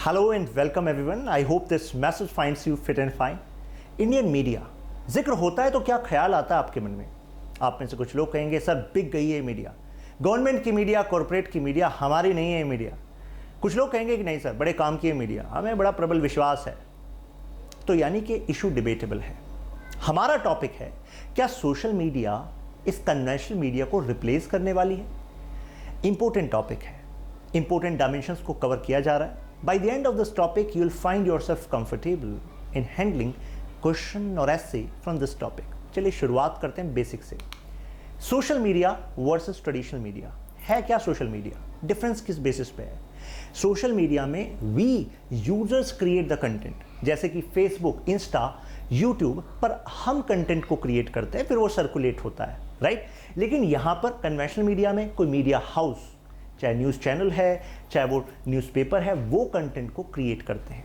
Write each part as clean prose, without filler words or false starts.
Hello and welcome everyone. I hope this message finds you fit and fine. Indian media जिक्र होता है तो क्या ख्याल आता है आपके मन में? आप में से कुछ लोग कहेंगे सर बिक गई है मीडिया, गवर्नमेंट की मीडिया, कॉरपोरेट की मीडिया, हमारी नहीं है मीडिया। कुछ लोग कहेंगे कि नहीं सर बड़े काम की है मीडिया, हमें बड़ा प्रबल विश्वास है। तो यानी कि इशू डिबेटेबल है। हमारा टॉपिक है क्या सोशल मीडिया इस कन्वेंशनल मीडिया को रिप्लेस करने वाली है। इंपॉर्टेंट टॉपिक है, इंपॉर्टेंट डायमेंशंस को कवर किया जा रहा है। By the end of this topic, you will find yourself comfortable in handling question or essay from this topic. चलिए शुरुआत करते हैं बेसिक से। Social media versus traditional media है क्या? सोशल मीडिया डिफरेंस किस बेसिस पे है? सोशल मीडिया में we users create the content, जैसे कि फेसबुक, इंस्टा, यूट्यूब पर हम कंटेंट को क्रिएट करते हैं, फिर वो सर्कुलेट होता है, राइट। लेकिन यहाँ पर कन्वेंशनल मीडिया में कोई मीडिया हाउस, चाहे न्यूज़ चैनल है, चाहे वो न्यूज़पेपर है, वो कंटेंट को क्रिएट करते हैं।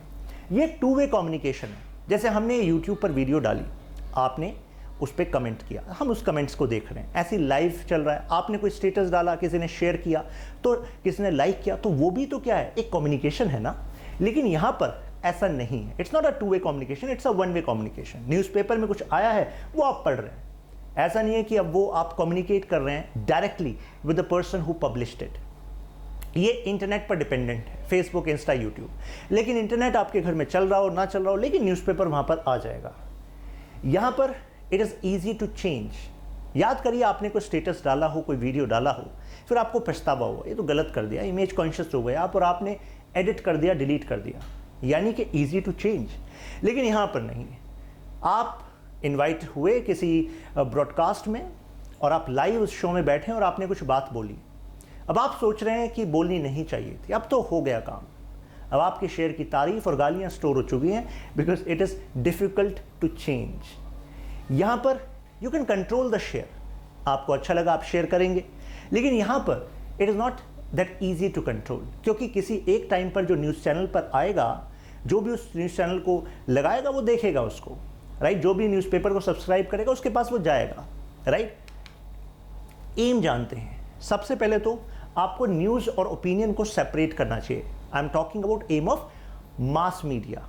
ये टू वे कम्युनिकेशन है। जैसे हमने यूट्यूब पर वीडियो डाली, आपने उस पर कमेंट किया, हम उस कमेंट्स को देख रहे हैं। ऐसी लाइव चल रहा है, आपने कोई स्टेटस डाला, किसी ने शेयर किया, तो किसी ने लाइक किया, तो वो भी तो क्या है, एक कम्युनिकेशन है ना। लेकिन यहाँ पर ऐसा नहीं है। It's not a two way communication, it's a one way communication. Newspaper में कुछ आया है वो आप पढ़ रहे हैं, ऐसा नहीं है कि अब वो आप कम्युनिकेट कर रहे हैं directly with the person who published it. ये इंटरनेट पर डिपेंडेंट है, फेसबुक, इंस्टा, यूट्यूब। लेकिन इंटरनेट आपके घर में चल रहा हो ना चल रहा हो, लेकिन न्यूज़पेपर वहाँ पर आ जाएगा। यहाँ पर it is easy to change. याद करिए, आपने कोई स्टेटस डाला हो, कोई वीडियो डाला हो, फिर आपको पछतावा हुआ, ये तो गलत कर दिया, इमेज कॉन्शियस हो गए आप, और आपने एडिट कर दिया, डिलीट कर दिया, यानी कि ईजी टू चेंज। लेकिन यहाँ पर नहीं है। आप इन्वाइट हुए किसी ब्रॉडकास्ट में और आप लाइव उस शो में बैठे और आपने कुछ बात बोली। अब आप सोच रहे हैं कि बोलनी नहीं चाहिए थी, अब तो हो गया काम। अब आपके शेयर की तारीफ और गालियां स्टोर हो चुकी हैं, because it is difficult to change. यहाँ पर you can control the share. आपको अच्छा लगा आप शेयर करेंगे, लेकिन यहाँ पर it is not that easy to control, क्योंकि किसी एक टाइम पर जो न्यूज़ चैनल पर आएगा, जो भी उस न्यूज़ चैनल को लगाएगा वो देखेगा उसको, राइट। जो भी न्यूज़पेपर को सब्सक्राइब करेगा उसके पास वो जाएगा, राइट। एम जानते हैं। सबसे पहले तो आपको न्यूज़ और ओपिनियन को सेपरेट करना चाहिए। I am talking about M of mass media,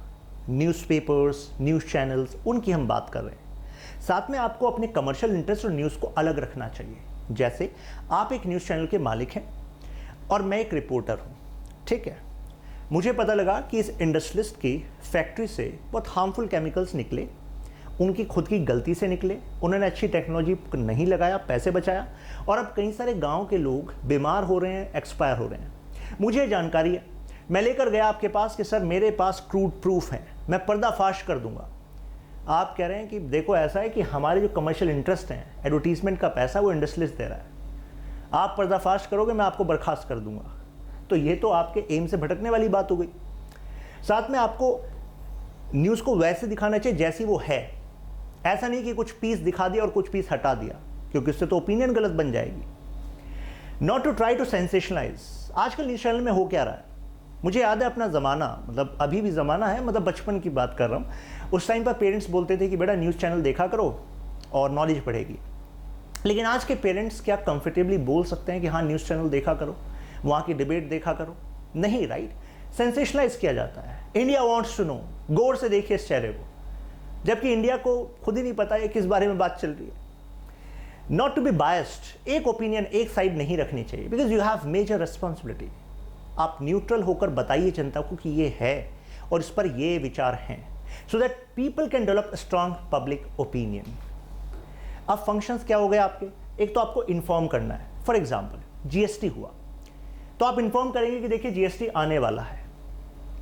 newspapers, news channels, उनकी हम बात कर रहे हैं। साथ में आपको अपने कमर्शियल इंटरेस्ट और न्यूज़ को अलग रखना चाहिए। जैसे आप एक न्यूज़ चैनल के मालिक हैं और मैं एक रिपोर्टर हूँ, ठीक है। मुझे पता लगा कि इस इंडस्ट्रियलिस्ट की फैक्ट्री से बहुत हार्मफुल केमिकल्स निकले, उनकी खुद की गलती से निकले, उन्होंने अच्छी टेक्नोलॉजी नहीं लगाया, पैसे बचाया, और अब कई सारे गांव के लोग बीमार हो रहे हैं, एक्सपायर हो रहे हैं। मुझे जानकारी है, मैं लेकर गया आपके पास कि सर मेरे पास क्रूड प्रूफ है, मैं पर्दाफाश कर दूंगा। आप कह रहे हैं कि देखो ऐसा है कि हमारे जो कमर्शियल इंटरेस्ट हैं, एडवर्टीजमेंट का पैसा वो इंडस्ट्रियलिस्ट दे रहा है, आप पर्दाफाश करोगे मैं आपको बर्खास्त कर दूंगा। तो ये तो आपके एम से भटकने वाली बात हो गई। साथ में आपको न्यूज़ को वैसे दिखाना चाहिए जैसी वो है। ऐसा नहीं कि कुछ पीस दिखा दिया और कुछ पीस हटा दिया, क्योंकि उससे तो ओपिनियन गलत बन जाएगी। Not to try to sensationalise. आजकल न्यूज़ चैनल में हो क्या रहा है, मुझे याद है अपना ज़माना, मतलब अभी भी ज़माना है, मतलब बचपन की बात कर रहा हूँ। उस टाइम पर पेरेंट्स बोलते थे कि बेटा न्यूज़ चैनल देखा करो और नॉलेज बढ़ेगी। लेकिन आज के पेरेंट्स क्या कंफर्टेबली बोल सकते हैं कि हाँ न्यूज़ चैनल देखा करो, वहाँ की डिबेट देखा करो? नहीं, राइट। सेंसेशनलाइज किया जाता है। इंडिया वॉन्ट्स टू नो, गौर से देखिए इस चेहरे को, जबकि इंडिया को खुद ही नहीं पता है किस बारे में बात चल रही है। नॉट टू बी बायस्ड, एक ओपिनियन, एक साइड नहीं रखनी चाहिए, because you have major responsibility. आप न्यूट्रल होकर बताइए जनता को कि ये है और इस पर ये विचार हैं, so that people can develop strong public opinion. अब फंक्शंस क्या हो गए आपके? एक तो आपको इन्फॉर्म करना है। फॉर एग्जाम्पल जीएसटी हुआ तो आप इन्फॉर्म करेंगे कि देखिए जीएसटी आने वाला है।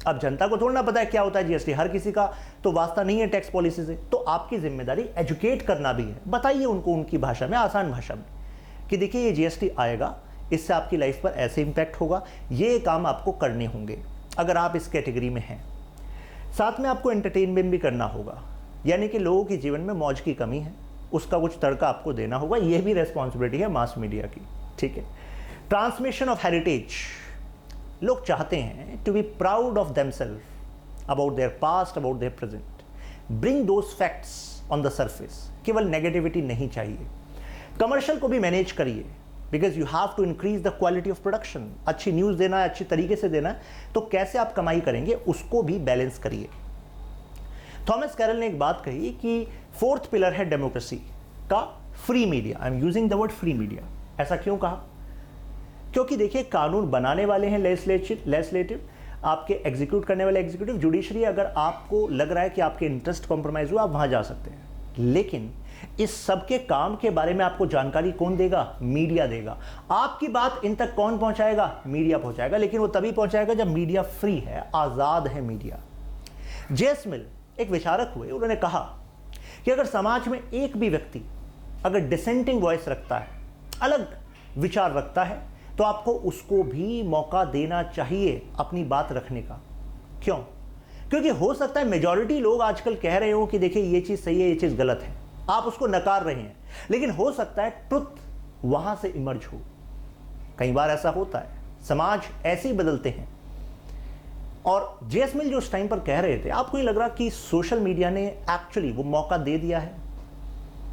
अब जनता को थोड़ा ना पता है क्या होता है जीएसटी, हर किसी का तो वास्ता नहीं है टैक्स पॉलिसी से। तो आपकी जिम्मेदारी एजुकेट करना भी है। बताइए उनको उनकी भाषा में, आसान भाषा में, कि देखिए ये जीएसटी आएगा, इससे आपकी लाइफ पर ऐसे इंपैक्ट होगा, ये काम आपको करने होंगे अगर आप इस कैटेगरी में हैं। साथ में आपको एंटरटेनमेंट भी करना होगा, यानी कि लोगों के जीवन में मौज की कमी है, उसका कुछ तड़का आपको देना होगा। यह भी रेस्पॉन्सिबिलिटी है मास मीडिया की, ठीक है। Transmission of heritage. लोग चाहते हैं to be proud of themselves, about their past, about their present. Bring those facts on the surface. केवल नेगेटिविटी नहीं चाहिए। कमर्शियल को भी मैनेज करिए। Because you have to increase the quality of production. अच्छी न्यूज़ देना है, अच्छी तरीके से देना है, तो कैसे आप कमाई करेंगे उसको भी बैलेंस करिए। थॉमस कैरल ने एक बात कही कि फोर्थ पिलर है डेमोक्रेसी का free media. I am using the word free media. ऐसा क्यों कहा? क्योंकि देखिए, कानून बनाने वाले हैं लेजिस्लेटिव, आपके एग्जीक्यूट करने वाले एग्जीक्यूटिव, जुडिशरी। अगर आपको लग रहा है कि आपके इंटरेस्ट कॉम्प्रोमाइज हुआ, आप वहां जा सकते हैं, लेकिन इस सब के काम के बारे में आपको जानकारी कौन देगा? मीडिया देगा। आपकी बात इन तक कौन पहुंचाएगा? मीडिया पहुंचाएगा, लेकिन वो तभी पहुंचाएगा जब मीडिया फ्री है, आजाद है मीडिया। जेस मिल एक विचारक हुए, उन्होंने कहा कि अगर समाज में एक भी व्यक्ति अगर डिसेंटिंग वॉइस रखता है, अलग विचार रखता है, तो आपको उसको भी मौका देना चाहिए अपनी बात रखने का। क्यों? क्योंकि हो सकता है मेजॉरिटी लोग आजकल कह रहे हो कि देखिए ये चीज सही है, ये चीज गलत है, आप उसको नकार रहे हैं, लेकिन हो सकता है ट्रुथ वहां से इमर्ज हो। कई बार ऐसा होता है, समाज ऐसे ही बदलते हैं। और जेएस मिल जो उस टाइम पर कह रहे थे, आपको नहीं लग रहा कि सोशल मीडिया ने एक्चुअली वो मौका दे दिया है?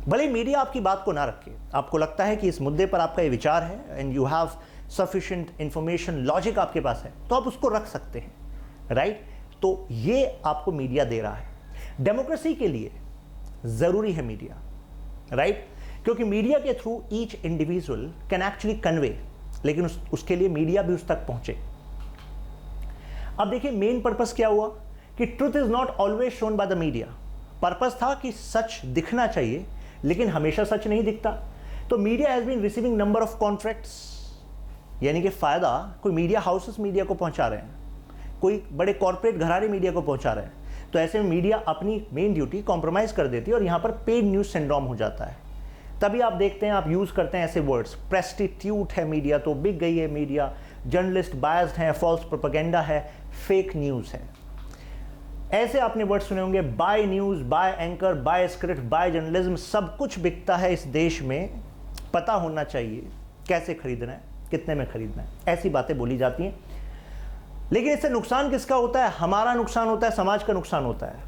भले मीडिया आपकी बात को ना रखे, आपको लगता है कि इस मुद्दे पर आपका ये विचार है and you have sufficient information, logic आपके पास है, तो आप उसको रख सकते हैं, राइट? तो ये आपको मीडिया दे रहा है। डेमोक्रेसी के लिए जरूरी है मीडिया, राइट? क्योंकि मीडिया के through each individual can actually convey, लेकिन उसके लिए मीडिया भी उस तक पहुंचे। अब देखिए, मेन पर्पस क्या हुआ कि truth is not always shown by the media. Purpose था कि सच दिखना चाहिए, लेकिन हमेशा सच नहीं दिखता। तो media has been receiving number of contracts, यानी कि फायदा कोई मीडिया हाउसेस मीडिया को पहुंचा रहे हैं, कोई बड़े कॉर्पोरेट घराने मीडिया को पहुंचा रहे हैं। तो ऐसे में मीडिया अपनी मेन ड्यूटी कॉम्प्रोमाइज कर देती है और यहां पर पेड न्यूज सिंड्रोम हो जाता है। तभी आप देखते हैं, आप यूज करते हैं ऐसे वर्ड्स, प्रेस्टिट्यूट है मीडिया, तो बिक गई है मीडिया, जर्नलिस्ट बायस्ड है, फॉल्स प्रोपेगेंडा है, फेक न्यूज है। ऐसे आपने वर्ड सुने होंगे, buy news, buy anchor, buy script, buy journalism. सब कुछ बिकता है इस देश में, पता होना चाहिए कैसे खरीदना है, कितने में खरीदना है, ऐसी बातें बोली जाती हैं। लेकिन इससे नुकसान किसका होता है? हमारा नुकसान होता है, समाज का नुकसान होता है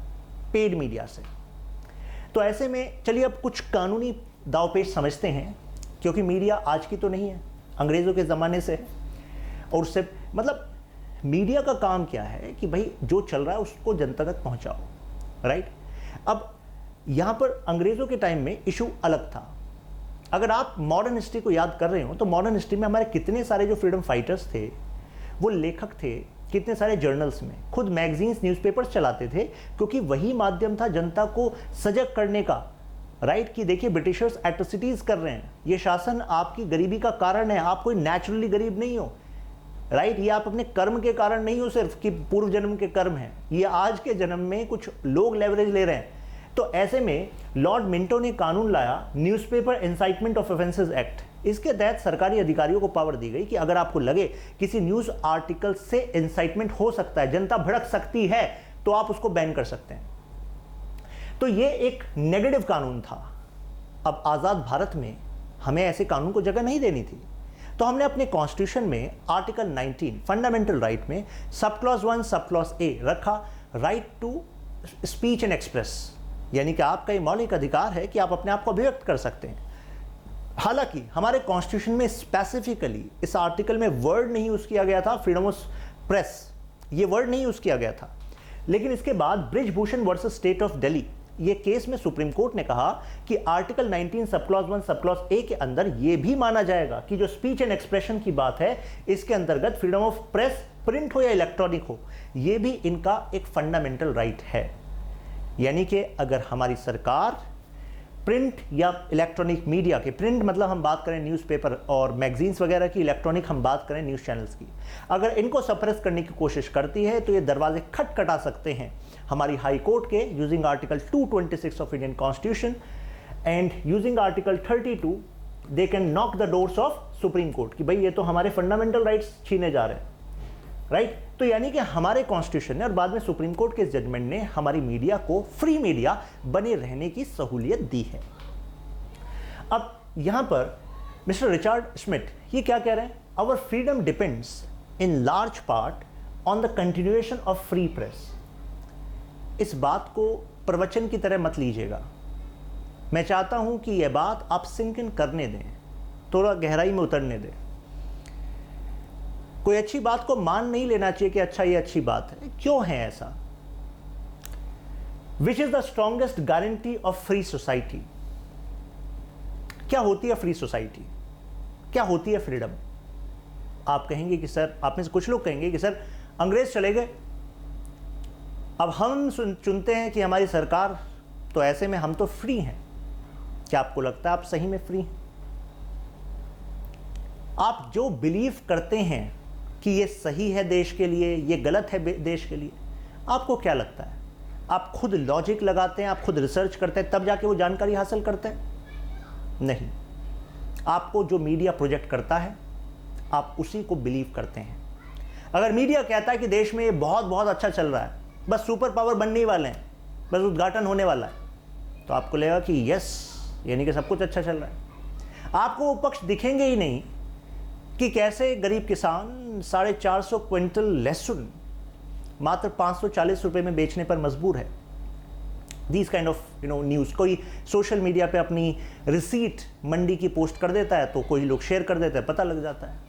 पेड मीडिया से। तो ऐसे में चलिए अब कुछ कानूनी दावपेच समझते हैं, क्योंकि मीडिया आज की तो नहीं है, अंग्रेजों के ज़माने से है। और उससे मतलब मीडिया का काम क्या है कि भाई जो चल रहा है उसको जनता तक पहुंचाओ, राइट? अब यहाँ पर अंग्रेज़ों के टाइम में इशू अलग था। अगर आप मॉडर्न हिस्ट्री को याद कर रहे हो, तो मॉडर्न हिस्ट्री में हमारे कितने सारे जो फ्रीडम फाइटर्स थे, वो लेखक थे, कितने सारे जर्नल्स में खुद मैगजीन्स, न्यूज़पेपर्स चलाते थे, क्योंकि वही माध्यम था जनता को सजग करने का, राइट? कि देखिए ब्रिटिशर्स एट्रोसिटीज़ कर रहे हैं, ये शासन आपकी गरीबी का कारण है, आप कोई नेचुरली गरीब नहीं हो, राइट? ये आप अपने कर्म के कारण नहीं हो सिर्फ कि पूर्व जन्म के कर्म हैं, ये आज के जन्म में कुछ लोग लेवरेज ले रहे हैं। तो ऐसे में लॉर्ड मिंटो ने कानून लाया, newspaper incitement of offences act. इसके तहत सरकारी अधिकारियों को पावर दी गई कि अगर आपको लगे किसी न्यूज़ आर्टिकल से इंसाइटमेंट हो सकता है, जनता भड़क सकती है, तो आप उसको बैन कर सकते हैं। तो ये एक नेगेटिव कानून था। अब आज़ाद भारत में हमें ऐसे कानून को जगह नहीं देनी थी, तो हमने अपने कॉन्स्टिट्यूशन में आर्टिकल 19 फंडामेंटल राइट में सब क्लॉज 1 सब क्लॉज ए रखा, right to speech and express, यानी कि आपका ये मौलिक अधिकार है कि आप अपने आप को अभिव्यक्त कर सकते हैं। हालांकि हमारे कॉन्स्टिट्यूशन में स्पेसिफिकली इस आर्टिकल में वर्ड नहीं यूज किया गया था फ्रीडम ऑफ प्रेस, ये वर्ड नहीं यूज किया गया था। लेकिन इसके बाद Brijbhushan versus state of Delhi, ये केस में सुप्रीम कोर्ट ने कहा कि आर्टिकल 19 सब क्लॉज 1 सब क्लॉज ए के अंदर ये भी माना जाएगा कि जो स्पीच एंड एक्सप्रेशन की बात है, इसके अंतर्गत फ्रीडम ऑफ प्रेस, प्रिंट हो या इलेक्ट्रॉनिक हो, ये भी इनका एक फंडामेंटल राइट है। यानी कि अगर हमारी सरकार प्रिंट या इलेक्ट्रॉनिक मीडिया के, प्रिंट मतलब हम बात करें न्यूज़पेपर और मैगजीन्स वगैरह की, इलेक्ट्रॉनिक हम बात करें न्यूज़ चैनल्स की, अगर इनको सप्रेस करने की कोशिश करती है, तो ये दरवाजे खटखटा सकते हैं हमारी हाई कोर्ट के, using article 226 of Indian constitution and using article 32 they can knock the doors of supreme court कि भाई ये तो हमारे फंडामेंटल राइट्स छीने जा रहे हैं, राइट? तो यानी कि हमारे कॉन्स्टिट्यूशन ने और बाद में सुप्रीम कोर्ट के जजमेंट ने हमारी मीडिया को फ्री मीडिया बने रहने की सहूलियत दी है। अब यहां पर मिस्टर रिचर्ड स्मिथ ये क्या कह रहे हैं? Our freedom depends in large part on the continuation of free press. इस बात को प्रवचन की तरह मत लीजिएगा, मैं चाहता हूं कि यह बात आप सिंक इन करने दें। थोड़ा गहराई में उतरने दें। कोई अच्छी बात को मान नहीं लेना चाहिए कि अच्छा ये अच्छी बात है। क्यों है ऐसा? Which is the strongest guarantee of free society? क्या होती है फ्री सोसाइटी? क्या होती है फ्रीडम? आप कहेंगे कि सर, आप में से कुछ लोग कहेंगे कि सर अंग्रेज चले गए, अब हम चुनते हैं कि हमारी सरकार, तो ऐसे में हम तो फ्री हैं। क्या आपको लगता है आप सही में फ्री हैं? आप जो बिलीव करते हैं कि ये सही है देश के लिए, ये गलत है देश के लिए, आपको क्या लगता है? आप खुद लॉजिक लगाते हैं, आप खुद रिसर्च करते हैं, तब जाके वो जानकारी हासिल करते हैं? नहीं। आपको जो मीडिया प्रोजेक्ट करता है, आप उसी को बिलीव करते हैं। अगर मीडिया कहता है कि देश में ये बहुत बहुत अच्छा चल रहा है, बस सुपर पावर बनने ही वाले हैं, बस उद्घाटन होने वाला है, तो आपको लगेगा कि यस, यानी कि सब कुछ अच्छा चल रहा है। आपको वो पक्ष दिखेंगे ही नहीं कि कैसे गरीब किसान 450 क्विंटल लहसुन मात्र 540 रुपए में बेचने पर मजबूर है। दीज काइंड ऑफ न्यूज़ कोई सोशल मीडिया पे अपनी रिसीट मंडी की पोस्ट कर देता है, तो कोई लोग शेयर कर देते हैं, पता लग जाता है।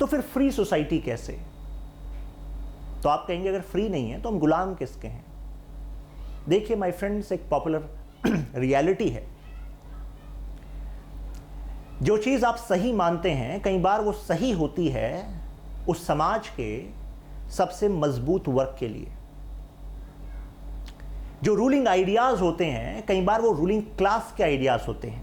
तो फिर फ्री सोसाइटी कैसे? तो आप कहेंगे अगर फ्री नहीं है तो हम गुलाम किसके हैं? देखिए माय फ्रेंड्स, एक पॉपुलर रियलिटी है। जो चीज आप सही मानते हैं, कई बार वो सही होती है उस समाज के सबसे मजबूत वर्ग के लिए। जो रूलिंग आइडियाज होते हैं, कई बार वो रूलिंग क्लास के आइडियाज होते हैं।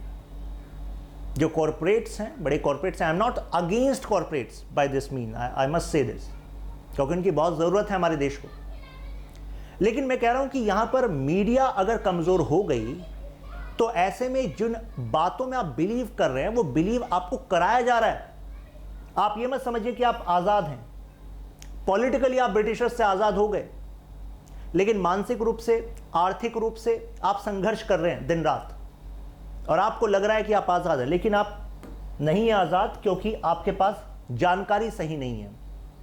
जो कॉर्पोरेट्स हैं, बड़े कॉर्पोरेट्स हैं, I am not against corporates by this mean, I must say this, क्योंकि उनकी बहुत जरूरत है हमारे देश को। लेकिन मैं कह रहा हूं कि यहां पर मीडिया अगर कमजोर हो गई, तो ऐसे में जिन बातों में आप बिलीव कर रहे हैं, वो बिलीव आपको कराया जा रहा है। आप ये मत समझिए कि आप आजाद हैं। पॉलिटिकली आप ब्रिटिशर्स से आजाद हो गए, लेकिन मानसिक रूप से, आर्थिक रूप से आप संघर्ष कर रहे हैं दिन रात, और आपको लग रहा है कि आप आजाद हैं, लेकिन आप नहीं हैं आजाद, क्योंकि आपके पास जानकारी सही नहीं है,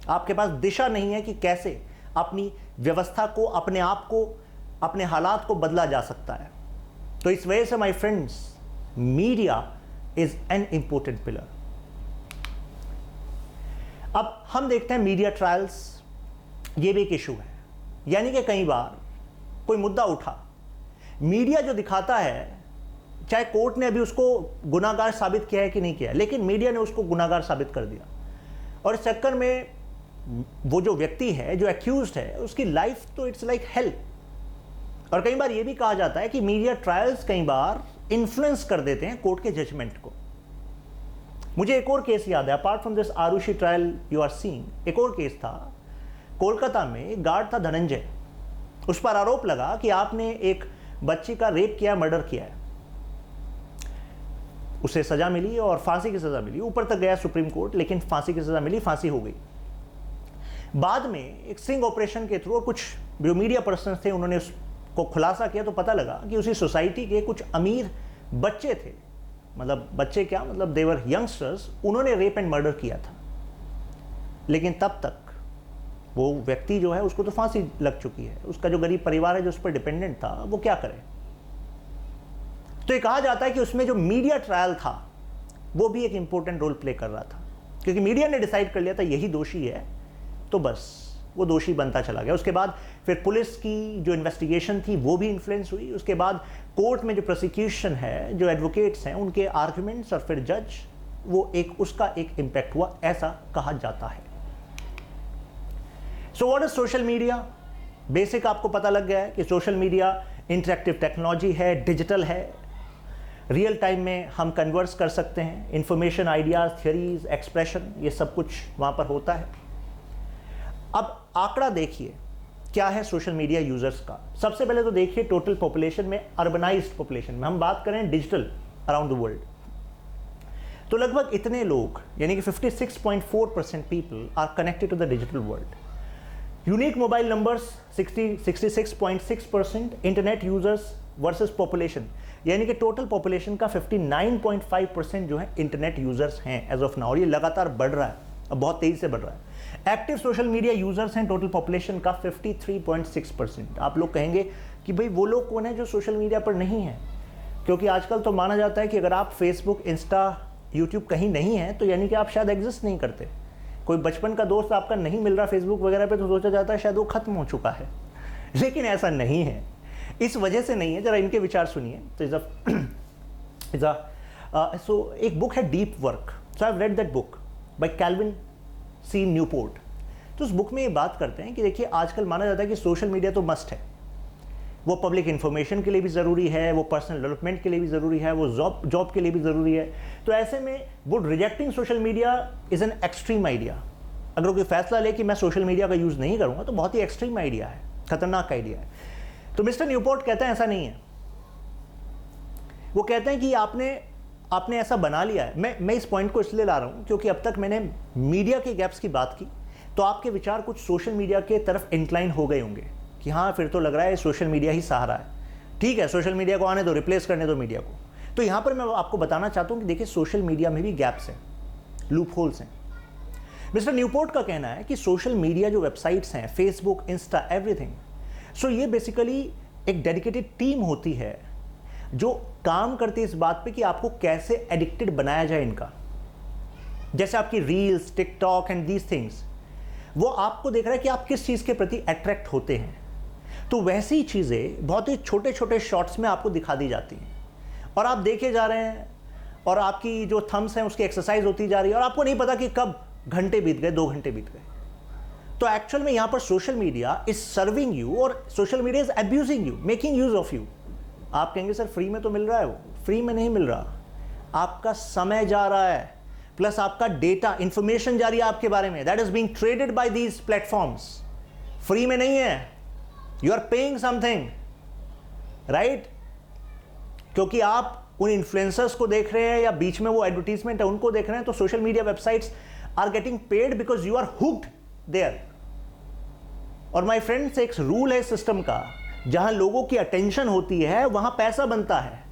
आपके पास दिशा नहीं है कि कैसे अपनी व्यवस्था को, अपने आप को, अपने हालात को बदला जा सकता है। तो इस वजह से my friends, media is an important pillar. अब हम देखते हैं मीडिया ट्रायल्स, ये भी एक इशू है। यानी कि कई बार कोई मुद्दा उठा, मीडिया जो दिखाता है, चाहे कोर्ट ने अभी उसको गुनाहगार साबित किया है कि नहीं किया है, लेकिन मीडिया ने उसको गुनाहगार साबित कर दिया, और इस चक्कर में वो जो व्यक्ति है, जो एक्यूज्ड है, उसकी लाइफ तो इट्स लाइक हेल। और कई बार ये भी कहा जाता है कि मीडिया ट्रायल्स कई बार इन्फ्लुएंस कर देते हैं कोर्ट के जजमेंट को। मुझे एक और केस याद है, apart from this Aarushi trial you are seeing, एक और केस था कोलकाता में। एक गार्ड था धनंजय, उस पर आरोप लगा कि आपने एक बच्ची का रेप किया, मर्डर किया है। उसे सजा मिली और फांसी की सजा मिली, ऊपर तक गया सुप्रीम कोर्ट, लेकिन फांसी की सजा मिली, फांसी हो गई। बाद में एक सिंग ऑपरेशन के थ्रू और कुछ जो मीडिया पर्सन थे, उन्होंने उसको खुलासा किया, तो पता लगा कि उसी सोसाइटी के कुछ अमीर बच्चे थे, मतलब बच्चे क्या, मतलब देवर यंगस्टर्स, उन्होंने रेप एंड मर्डर किया था। लेकिन तब तक वो व्यक्ति जो है, उसको तो फांसी लग चुकी है, उसका जो गरीब परिवार है जो उस पर डिपेंडेंट था, वो क्या करे। तो ये कहा जाता है कि उसमें जो मीडिया ट्रायल था, वो भी एक इंपॉर्टेंट रोल प्ले कर रहा था, क्योंकि मीडिया ने डिसाइड कर लिया था यही दोषी है, तो बस वो दोषी बनता चला गया। उसके बाद फिर पुलिस की जो इन्वेस्टिगेशन थी, वो भी इन्फ्लुएंस हुई। उसके बाद कोर्ट में जो प्रोसिक्यूशन है, जो एडवोकेट्स हैं, उनके आर्ग्यूमेंट्स, और फिर जज, वो एक उसका एक इम्पैक्ट हुआ, ऐसा कहा जाता है। So what is social media? Basic आपको पता लग गया है कि सोशल मीडिया इंटरैक्टिव टेक्नोलॉजी है, डिजिटल है, रियल टाइम में हम कन्वर्स कर सकते हैं, इंफॉर्मेशन, आइडियाज, थियरीज, एक्सप्रेशन, ये सब कुछ वहां पर होता है। अब आंकड़ा देखिए क्या है सोशल मीडिया यूजर्स का। सबसे पहले तो देखिए टोटल पॉपुलेशन में, अर्बनाइज्ड पॉपुलेशन में हम बात करें डिजिटल अराउंड द वर्ल्ड, तो लगभग इतने लोग, यानी कि 56.4% people are connected to the digital world. Unique mobile numbers 66.6%, internet users versus population, यानी कि टोटल पॉपुलेशन का 59.5% जो है इंटरनेट यूजर्स हैं एज ऑफ नाउ, और ये लगातार बढ़ रहा है, अब बहुत तेजी से बढ़ रहा है। एक्टिव सोशल मीडिया यूजर्स हैं टोटल पॉपुलेशन का 53.6%। आप लोग कहेंगे कि भाई वो लोग कौन है जो सोशल मीडिया पर नहीं है, क्योंकि आजकल तो माना जाता है कि अगर आप फेसबुक, इंस्टा यूट्यूब कहीं नहीं है तो यानी कि आप शायद एग्जिस्ट नहीं करते। कोई बचपन का दोस्त आपका नहीं मिल रहा फेसबुक वगैरह पे तो सोचा जाता है शायद वो खत्म हो चुका है, लेकिन ऐसा नहीं है। इस वजह से नहीं है, जरा इनके विचार सुनिए। तो एक बुक है deep work, so I have read that book by Calvin C Newport. तो उस बुक में ये बात करते हैं कि देखिए आजकल माना जाता है कि सोशल मीडिया तो मस्ट है, वो पब्लिक इन्फॉर्मेशन के लिए भी ज़रूरी है, वो पर्सनल डेवलपमेंट के लिए भी ज़रूरी है, वो जॉब के लिए भी ज़रूरी है। तो ऐसे में would rejecting social media is an extreme idea. अगर कोई फैसला ले कि मैं सोशल मीडिया का यूज़ नहीं करूँगा तो बहुत ही एक्सट्रीम आइडिया है, खतरनाक आइडिया है। तो मिस्टर न्यूपोर्ट कहते हैं ऐसा नहीं है। वो कहते हैं कि आपने ऐसा बना लिया है। मैं इस पॉइंट को इसलिए ला रहा हूँ क्योंकि अब तक मैंने मीडिया के गैप्स की बात की तो आपके विचार कुछ सोशल मीडिया के तरफ इंक्लाइन हो गए होंगे कि हाँ फिर तो लग रहा है सोशल मीडिया ही सहारा है। ठीक है, सोशल मीडिया को आने दो, रिप्लेस करने दो मीडिया को। तो यहाँ पर मैं आपको बताना चाहता हूँ कि देखिए सोशल मीडिया में भी गैप्स हैं, लूप होल्स हैं। मिस्टर न्यूपोर्ट का कहना है कि सोशल मीडिया जो वेबसाइट्स हैं, फेसबुक, इंस्टा, एवरीथिंग, सो ये बेसिकली एक डेडिकेटेड टीम होती है जो काम करती है इस बात पे कि आपको कैसे एडिक्टेड बनाया जाए इनका। जैसे आपकी reels, TikTok and these things, वो आपको देख रहा है कि आप किस चीज़ के प्रति अट्रैक्ट होते हैं। तो वैसी चीज़ें बहुत ही छोटे छोटे शॉर्ट्स में आपको दिखा दी जाती हैं और आप देखे जा रहे हैं और आपकी जो थम्स हैं उसकी एक्सरसाइज होती जा रही है और आपको नहीं पता कि कब घंटे बीत गए, 2 घंटे बीत गए। तो एक्चुअल में यहाँ पर social media is serving you और social media is abusing you, making use of you. आप कहेंगे सर फ्री में तो मिल रहा है, वो फ्री में नहीं मिल रहा, आपका समय जा रहा है, प्लस आपका डेटा, इंफॉर्मेशन जा रही है आपके बारे में, that is being traded by these platforms. Free में नहीं है, you are paying something, right? क्योंकि आप उन इन्फ्लुएंसर्स को देख रहे हैं या बीच में वो एडवर्टीजमेंट है उनको देख रहे हैं, तो social media websites are getting paid because you are hooked there. और माय फ्रेंड्स, एक रूल है सिस्टम का, जहां लोगों की अटेंशन होती है वहां पैसा बनता है।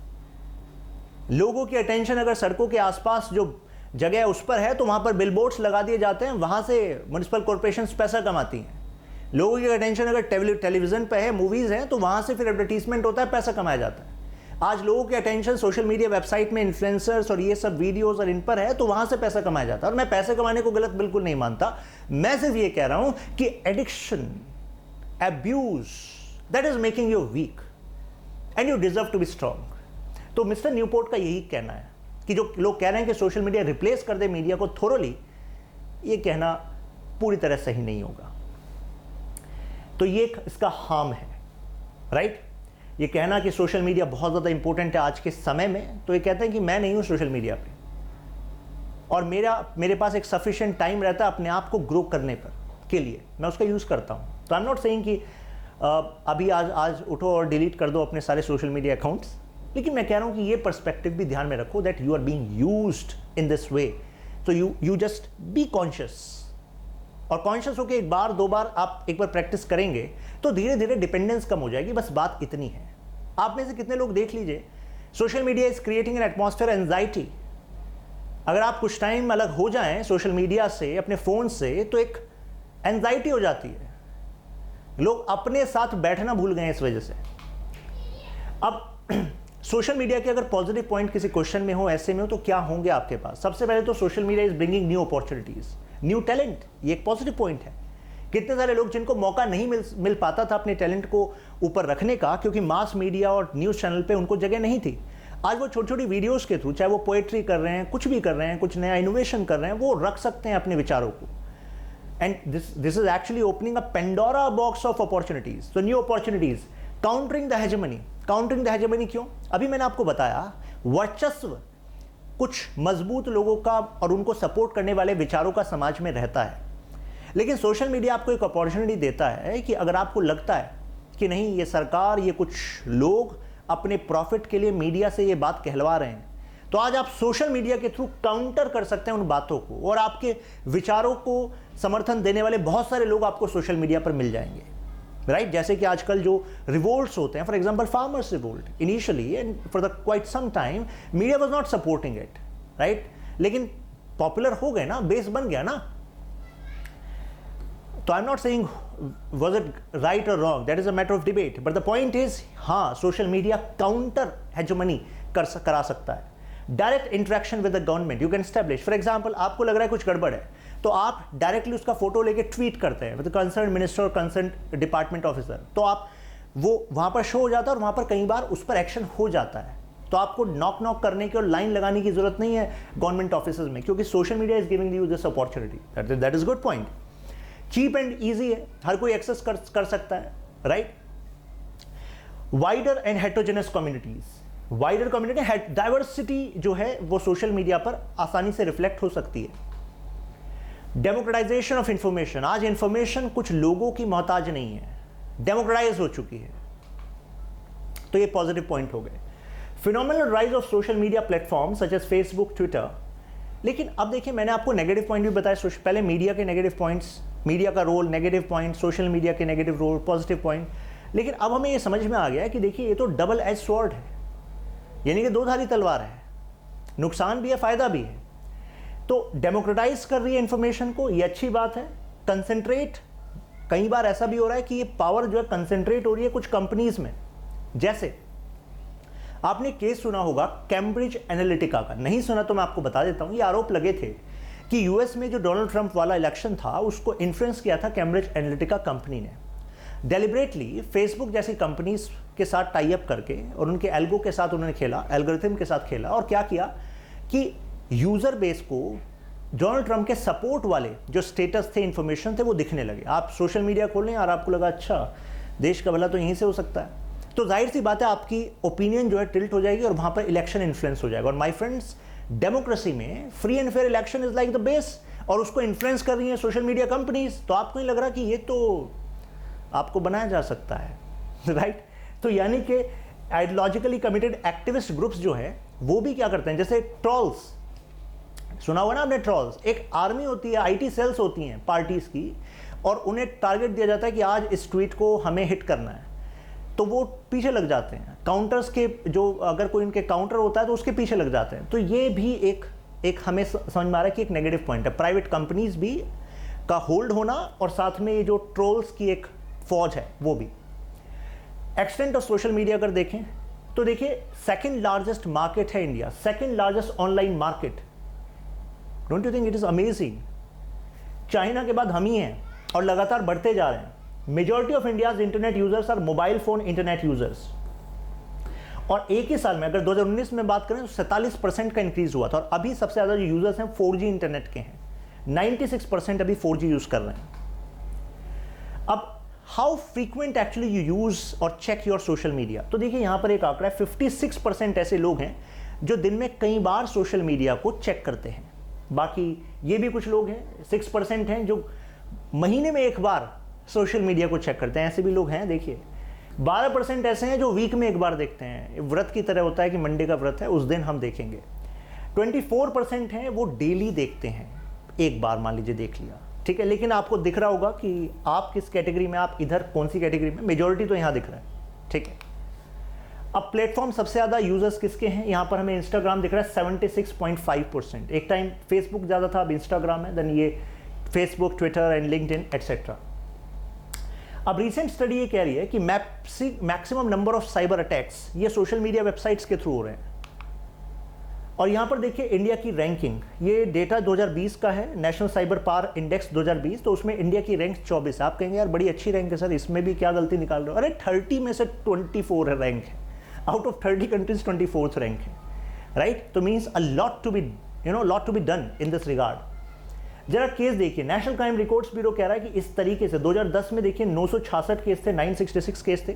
लोगों की अटेंशन अगर सड़कों के आसपास जो जगह है उस पर है तो वहां पर बिलबोर्ड्स लगा दिए जाते हैं, वहां से म्युनिसिपल कॉर्पोरेशंस पैसा कमाती हैं। लोगों की अटेंशन अगर टेलीविजन पे है, मूवीज हैं, तो वहां से फिर एडवर्टीजमेंट होता है, पैसा कमाया जाता है। आज लोगों की अटेंशन सोशल मीडिया वेबसाइट में इन्फ्लुएंसर्स और ये सब वीडियोस और इन पर है, तो वहां से पैसा कमाया जाता है। और मैं पैसे कमाने को गलत बिल्कुल नहीं मानता, मैं सिर्फ ये कह रहा हूं कि addiction, abuse, that is making you weak and you deserve to be strong. तो मिस्टर न्यूपोर्ट का यही कहना है कि जो लोग कह रहे हैं कि सोशल मीडिया रिप्लेस कर दे मीडिया को थोरोली, ये कहना पूरी तरह सही नहीं होगा। तो ये इसका हार्म है, राइट? ये कहना कि सोशल मीडिया बहुत ज़्यादा इंपॉर्टेंट है आज के समय में, तो ये कहते हैं कि मैं नहीं हूं सोशल मीडिया पे और मेरे पास एक सफिशिएंट टाइम रहता है अपने आप को ग्रो करने पर के लिए, मैं उसका यूज़ करता हूं। तो आई एम नॉट सेइंग कि अभी आज उठो और डिलीट कर दो अपने सारे सोशल मीडिया अकाउंट्स, लेकिन मैं कह रहा हूं कि ये पर्सपेक्टिव भी ध्यान में रखो that you are being used in this way. तो यू जस्ट बी कॉन्शियस, और कॉन्शियस होकर एक बार 2 बार आप एक बार प्रैक्टिस करेंगे तो धीरे धीरे डिपेंडेंस कम हो जाएगी। बस बात इतनी है। आप में से कितने लोग देख लीजिए, social media is creating an atmosphere anxiety. अगर आप कुछ टाइम अलग हो जाएं सोशल मीडिया से, अपने फोन से, तो एक एंजाइटी हो जाती है। लोग अपने साथ बैठना भूल गए इस वजह से। अब सोशल मीडिया के अगर पॉजिटिव पॉइंट किसी क्वेश्चन में हो, ऐसे में हो, तो क्या होंगे आपके पास? सबसे पहले तो social media is bringing new opportunities, new talent. ये एक पॉजिटिव पॉइंट है। कितने सारे लोग जिनको मौका नहीं मिल पाता था अपने टैलेंट को ऊपर रखने का, क्योंकि मास मीडिया और न्यूज़ चैनल पे उनको जगह नहीं थी, आज वो छोटी छोटी वीडियोस के थ्रू, चाहे वो पोएट्री कर रहे हैं, कुछ भी कर रहे हैं, कुछ नया इनोवेशन कर रहे हैं, वो रख सकते हैं अपने विचारों को। And this is actually opening a Pandora box of opportunities. तो new opportunities, countering the hegemony. Countering the hegemony क्यों? अभी मैंने आपको बताया, वर्चस्व कुछ मजबूत लोगों का और उनको सपोर्ट करने वाले विचारों का समाज में रहता है, लेकिन सोशल मीडिया आपको एक अपॉर्चुनिटी देता है कि अगर आपको लगता है कि नहीं, ये सरकार, ये कुछ लोग अपने प्रॉफिट के लिए मीडिया से ये बात कहलवा रहे हैं, तो आज आप सोशल मीडिया के थ्रू काउंटर कर सकते हैं उन बातों को, और आपके विचारों को समर्थन देने वाले बहुत सारे लोग आपको सोशल मीडिया पर मिल जाएंगे, राइट? जैसे कि आजकल जो रिवोल्ट्स होते हैं, for example farmers revolt, initially and for the quite some time media was not supporting it, right? लेकिन पॉपुलर हो गए ना, बेस बन गया ना। तो I am not saying was it right और wrong, that is a matter of debate, but the point is, हाँ, सोशल मीडिया काउंटर हेजेमनी करा सकता है। Direct interaction with the government you can establish. For example आपको लग रहा है कुछ गड़बड़ है तो आप डायरेक्टली उसका फोटो लेके ट्वीट करते हैं विद कंसर्न मिनिस्टर और कंसर्न डिपार्टमेंट ऑफिसर, तो आप वो वहां पर शो हो जाता है और वहां पर कई बार उस पर एक्शन हो जाता है। तो आपको नॉक करने की और लाइन लगाने की जरूरत नहीं है गवर्नमेंट ऑफिसेज में, क्योंकि social media is giving you this opportunity. That is good point. Cheap and easy है, हर कोई एक्सेस कर सकता है, right. Wider and heterogeneous communities, wider community diversity जो है वो सोशल मीडिया पर आसानी से रिफ्लेक्ट हो सकती है। डेमोक्रेटाइजेशन ऑफ इंफॉर्मेशन, आज इंफॉर्मेशन कुछ लोगों की मोहताज नहीं है, डेमोक्रेटाइज हो चुकी है, तो ये पॉजिटिव पॉइंट हो गए। Phenomenal rise of social media platform such as Facebook, Twitter. लेकिन अब देखिए मैंने आपको नेगेटिव पॉइंट भी बताया, पहले मीडिया के नेगेटिव पॉइंट्स, मीडिया का role, negative point, social media के नेगेटिव रोल, पॉजिटिव पॉइंट। लेकिन अब हमें ये समझ में आ गया कि देखिए ये तो डबल एज स्वॉर्ड है, यानी कि दो धारी तलवार है, नुकसान भी है फायदा भी है। तो डेमोक्रेटाइज कर रही है इंफॉर्मेशन को, ये अच्छी बात है। कंसेंट्रेट, कई बार ऐसा भी हो रहा है कि ये पावर जो है कंसेंट्रेट हो रही है कुछ कंपनीज में। जैसे आपने केस सुना होगा कैम्ब्रिज एनालिटिका का, नहीं सुना तो मैं आपको बता देता हूं। ये आरोप लगे थे कि यूएस में जो डोनाल्ड ट्रंप वाला इलेक्शन था उसको इन्फ्लुएंस किया था कैम्ब्रिज एनालिटिका कंपनी ने। डेलिबरेटली फेसबुक जैसी कंपनीज के साथ टाई अप करके और उनके एल्गो के साथ उन्होंने खेला, एल्गोरिथम के साथ खेला, और क्या किया कि यूजर बेस को डोनाल्ड ट्रंप के सपोर्ट वाले जो स्टेटस थे, इंफॉर्मेशन थे, वो दिखने लगे। आप सोशल मीडिया खोल लें और आपको लगा अच्छा देश का भला तो यहीं से हो सकता है, तो जाहिर सी बात है आपकी ओपिनियन जो है टिल्ट हो जाएगी और वहां पर इलेक्शन इन्फ्लुएंस हो जाएगा। और माय फ्रेंड्स, डेमोक्रेसी में free and fair election is like the base, और उसको इन्फ्लुएंस कर रही है सोशल मीडिया कंपनीज। तो आपको नहीं लग रहा कि ये तो आपको बनाया जा सकता है, राइट। तो यानी कि आइडियोलॉजिकली कमिटेड एक्टिविस्ट ग्रुप्स जो है वो भी क्या करते हैं, जैसे ट्रॉल्स, सुना हुआ ना आपने ट्रॉल्स, एक आर्मी होती है, आईटी सेल्स होती हैं पार्टीज की, और उन्हें टारगेट दिया जाता है कि आज इस ट्वीट को हमें हिट करना है, तो वो पीछे लग जाते हैं। काउंटर्स के जो अगर कोई इनके काउंटर होता है तो उसके पीछे लग जाते हैं। तो ये भी एक हमें समझ में आ रहा है कि एक नेगेटिव पॉइंट है, प्राइवेट कंपनीज भी का होल्ड होना, और साथ में ये जो ट्रोल्स की एक फौज है वो भी। एक्सटेंट ऑफ सोशल मीडिया अगर देखें तो देखिए सेकंड लार्जेस्ट मार्केट है India, second largest online market. Don't you think it is amazing? China के बाद हम ही हैं और लगातार बढ़ते जा रहे हैं। Majority of India's internet users are mobile phone internet users, और एक ही साल में अगर 2019 में बात करें तो 47% का इंक्रीज हुआ था। और अभी सबसे ज्यादा जो यूजर्स हैं 4G इंटरनेट के हैं, 96% अभी 4G यूज कर रहे हैं। अब how frequent actually you use और चेक योर सोशल मीडिया, तो देखिए यहां पर एक आंकड़ा है, 56% ऐसे लोग हैं जो दिन में कई बार सोशल मीडिया को चेक करते हैं। बाकी ये भी कुछ लोग हैं, 6% हैं जो महीने में एक बार सोशल मीडिया को चेक करते हैं, ऐसे भी लोग हैं। देखिए 12% ऐसे हैं जो वीक में एक बार देखते हैं, व्रत की तरह होता है कि मंडे का व्रत है उस दिन हम देखेंगे। 24% हैं वो डेली देखते हैं, एक बार मान लीजिए देख लिया, ठीक है। लेकिन आपको दिख रहा होगा कि आप किस कैटेगरी में, आप इधर कौन सी कैटेगरी में, मेजॉरिटी तो यहां दिख रहा है, ठीक है। अब प्लेटफॉर्म सबसे ज्यादा यूजर्स किसके हैं, यहां पर हमें इंस्टाग्राम दिख रहा है 76.5%। एक टाइम फेसबुक ज्यादा था, अब इंस्टाग्राम है, देन ये Facebook, Twitter and LinkedIn etcetera. अब रीसेंट स्टडी ये कह रही है कि maximum number of cyber attacks ये सोशल मीडिया वेबसाइट्स के थ्रू हो रहे हैं। और यहां पर देखिए इंडिया की रैंकिंग, ये डेटा 2020 का है, नेशनल साइबर पावर इंडेक्स 2020, तो उसमें इंडिया की रैंक 24 है। आप कहेंगे यार बड़ी अच्छी रैंक है सर, इसमें भी क्या गलती निकाल रहे हो? अरे 30 में से 24 है रैंक है, out of 30 countries 24th rank है, राइट। तो means a lot to be lot to be done in this regard. जरा केस देखिए, नेशनल क्राइम रिकॉर्ड्स ब्यूरो कह रहा है कि इस तरीके से 2010 में देखिए 966 केस थे, 966 केस थे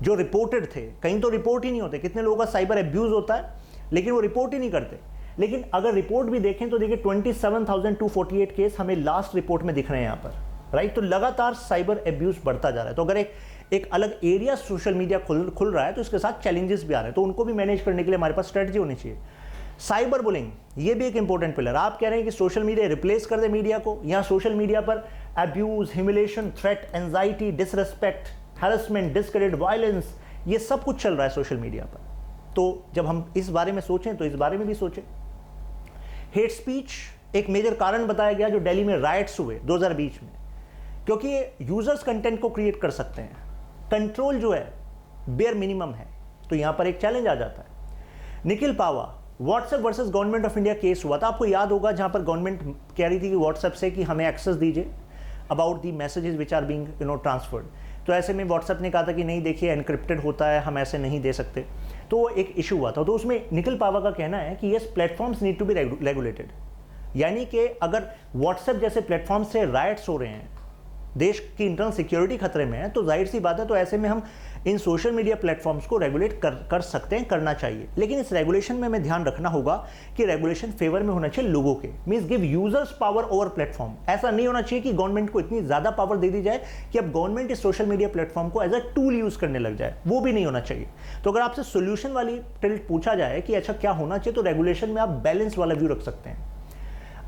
जो रिपोर्टेड थे। कहीं तो रिपोर्ट ही नहीं होते, कितने लोगों का साइबर एब्यूज होता है लेकिन वो रिपोर्ट ही नहीं करते। लेकिन अगर रिपोर्ट भी देखें तो देखिए 27,248 केस हमें लास्ट रिपोर्ट में दिख रहे हैं यहाँ पर, राइट। तो लगातार साइबर एब्यूज बढ़ता जा रहा है। तो अगर एक अलग एरिया सोशल मीडिया खुल रहा है तो इसके साथ चैलेंजेस भी आ रहे हैं, तो उनको भी मैनेज करने के लिए हमारे पास स्ट्रेटजी होनी चाहिए। साइबर बुलिंग ये भी एक इंपॉर्टेंट पिलर। आप कह रहे हैं कि सोशल मीडिया रिप्लेस कर दे मीडिया को, या सोशल मीडिया पर abuse, humiliation, threat, anxiety, disrespect, harassment, discredit, violence, ये सब कुछ चल रहा है सोशल मीडिया पर। तो जब हम इस बारे में सोचें तो इस बारे में भी सोचें। हेट स्पीच एक मेजर कारण बताया गया जो दिल्ली में राइट्स हुए 2020 में, क्योंकि ये यूजर्स कंटेंट को क्रिएट कर सकते हैं, कंट्रोल जो है बेयर मिनिमम है, तो यहां पर एक चैलेंज आ जाता है। Nikhil Pahwa WhatsApp versus government of India case हुआ था, आपको याद होगा, जहां पर गवर्नमेंट कह रही थी कि व्हाट्सएप से कि हमें एक्सेस दीजिए about the messages which are being transferred. तो ऐसे में व्हाट्सएप ने कहा था कि नहीं देखिए एनक्रिप्टेड होता है, हम ऐसे नहीं दे सकते। तो वो एक इशू हुआ था। तो उसमें निखिल पावा का कहना है कि yes, platforms need to be regulated, यानी कि अगर व्हाट्सएप जैसे प्लेटफॉर्म से राइट्स हो रहे हैं, देश की इंटरनल सिक्योरिटी खतरे में है, तो जाहिर सी बात है, तो ऐसे में हम इन सोशल मीडिया प्लेटफॉर्म्स को रेगुलेट कर सकते हैं, करना चाहिए। लेकिन इस रेगुलेशन में हमें ध्यान रखना होगा कि रेगुलेशन फेवर में होना चाहिए लोगों के, means give users power over platform. ऐसा नहीं होना चाहिए कि गवर्नमेंट को इतनी ज्यादा पावर दे दी जाए कि अब गवर्नमेंट इस सोशल मीडिया प्लेटफॉर्म को एज अ टूल यूज करने लग जाए, वो भी नहीं होना चाहिए। तो अगर आपसे सोल्यूशन वाली टिल्ट पूछा जाए कि अच्छा क्या होना चाहिए, तो रेगुलेशन में आप बैलेंस वाला व्यू रख सकते हैं।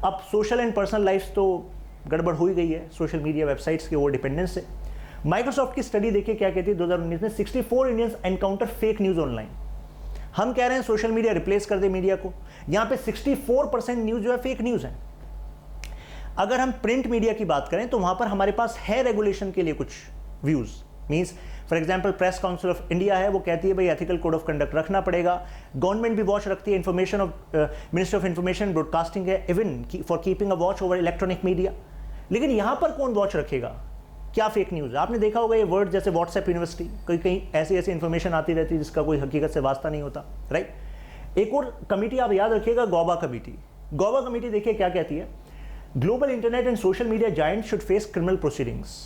अब सोशल एंड पर्सनल लाइफ तो गड़बड़ हो ही गई है सोशल मीडिया वेबसाइट्स के ओवर डिपेंडेंस से। माइक्रोसॉफ्ट की स्टडी देखिए क्या कहती है 2019 में, 64 Indians encounter fake news online. हम कह रहे हैं सोशल मीडिया रिप्लेस कर दे मीडिया को, यहां पे 64% न्यूज जो है फेक न्यूज है। अगर हम प्रिंट मीडिया की बात करें तो वहां पर हमारे पास है रेगुलेशन के लिए कुछ views, means for example press council of India है, वो कहती है भाई एथिकल कोड ऑफ कंडक्ट रखना पड़ेगा। गवर्नमेंट भी वॉच रखती है, information of ministry of information broadcasting है, even for keeping a watch over electronic media. लेकिन यहां पर कौन वॉच रखेगा, क्या फेक न्यूज है? आपने देखा होगा ये वर्ड जैसे व्हाट्सएप यूनिवर्सिटी, कहीं कहीं ऐसी ऐसी इंफॉर्मेशन आती रहती है जिसका कोई हकीकत से वास्ता नहीं होता, राइट। एक और कमेटी आप याद रखिएगा, गौबा कमेटी। गौबा कमेटी देखिए क्या कहती है, global internet and social media giant should face criminal proceedings.